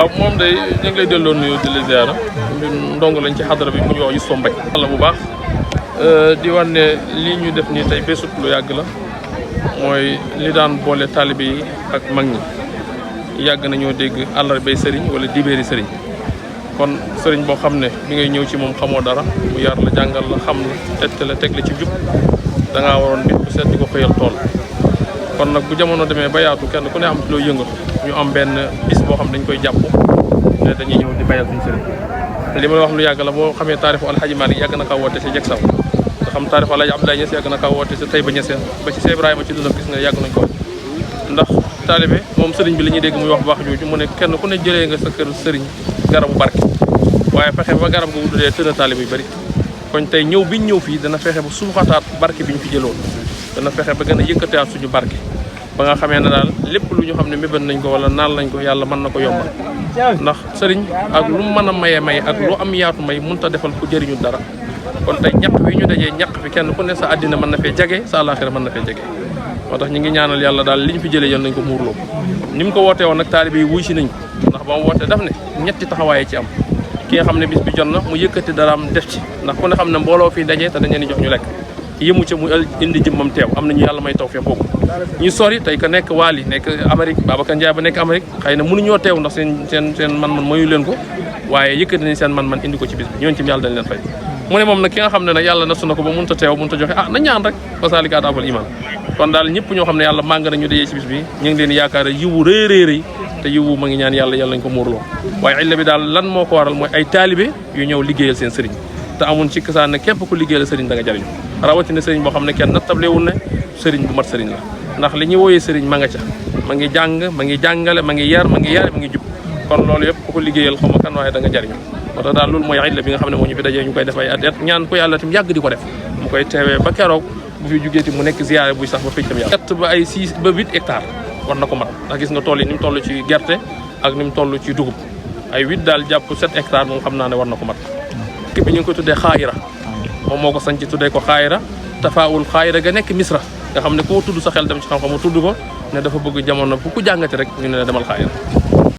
waaw moom day ñu ngi lay delloo nuyu di la ziara ñun ndongo lañ ci xadara bi mu ñu wax Youssouf Mbaye la bu baax di wax ne lii ñu def nii tey bésut lu yàgg la mooy li daan boole taalibe yi ak mag ñi yàgg nañoo dégg àllarbay sëriñ wala dibéeri sëriñ kon sëriñ boo xam ne bi ngay ñëw ci moom xamoo dara mu yar la jàngal la xam la tette la teg la ci jub da ngaa waroon nit bu set di ko xëyal tool kon nag bu jamono demee ba yaatu kenn ku ne am ci loo yëngatu ñu am benn bis boo xam dañ koy jàpp ne dañuy ñëw di bayal suñu sëriñ li ma la wax lu yàgg la boo xamee taarixu Alhaji Malick yàgg na kaa woote si jeg saw nga xam taarixu Alhaji Abdoulaye Niass yàgg na kaa woote si Taïba Niassène ba ci Cheikh Ibrahima ci dundam gis nga yàgg nañ ko ndax taalibe moom sëriñ bi la ñuy dégg muy wax baax jooju mu ne kenn ku ne jëlee nga sa kër sëriñ garabu barke waaye fexe ba garab ga wuddee tëna taalibe yu bëri kon tey ñëw biñ ñëw fii dana fexe ba suuxataat barke bi ñu fi jëloon dana fexe ba gën a yëkkatewaat suñu barke ba nga xamee ne daal lépp lu ñu xam ne mébét nañ ko wala naan lañ ko yàlla mën na ko yombal ndax sëriñ ak lu mu mën a maye may ak lu am yaatu may mënut a defal ku jëriñu dara kon tey ñaq wi ñu dajee ñaq fi kenn ku ne sa àddina mën na fee jege sa àllaaxira mën na fee jege moo tax ñu ngi ñaanal yàlla daal li ñu fi jëlee yal nañ ko muurloo ni mu ko wootee woon nag taalibe yi wuy si nañ ko ndax ba mu wootee daf ne ñetti taxawaaye ci am ki nga xam ne bis bi jot na mu yëkkati daraam def ci ndax ku ne xam ne mbooloo fii dajee te dañ leen di jox ñu lekk yëmu ca mu indi jëmmam teew am nañu yàlla may tawfeex boobu ñu sori tey ka nekk Waali nekk Amérique Babacar Ndiaye ba nekk Amérique xëy na mënuñoo teew ndax seen man-man mayu leen ko waaye yëkkati nañ seen man-man indi ko ci bis bi ñooñu ci yàlla dañ leen fay mu ne moom nag ki nga xam ne nag yàlla nasu na ko ba mënut a teew mënut a joxe na ñaan rek wasaalika adaabal iman kon daal ñëpp ñoo xam ne yàlla màng nañu dajee ci bis bi ñu ngi leen yaakaar yiwu rëy te yiwu ma ngi ñaan yàlla nañ ko muurloo waaye illa bi daal lan moo ko waral mooy ay taalibe yu ñëw liggéeyal seen sëriñ te amun ci kasaan ne képp ku liggéeyal sëriñ da nga jariñu rawatina sëriñ boo xam ne kenn nattablewul ne sëriñ bu mat sëriñ la ndax li ñuy wooyee sëriñ ma nga ca ma ngi jàng ma ngi jàngale ma ngi yar ma ngi yare ma ngi jub kon loolu yëpp ku ko liggéeyal xaw ma kan waaye da nga jariñu moo tax daal loolu mooy illa bi nga xam ne moo ñu fi dajee ñu koy def ay at ñaan ko yàlla tam yàgg di ko def mu koy teewee ba keroog bu fi jógeeti mu nekk ziyaare buy sax ba fëccam yàlla 7 ba ay 6 ba 8 hectares war na ko mat ndax gis nga tool yi ni mu toll ci gerte ak ni mu toll ci dugub ay 8 daal jàpp 7 hectares moom xam naa ne war na ko mat ki bi ñu ngi ko tuddee xaayira moom moo ko sañ ci tuddee ko xaayira tafaawul xaayira ga nekk misra nga xam ne koo tudd sa xel dem ci xam-xam mu tudd ko ne dafa bëgg jamono bu ku jàngati rek ñu ne demal xaayira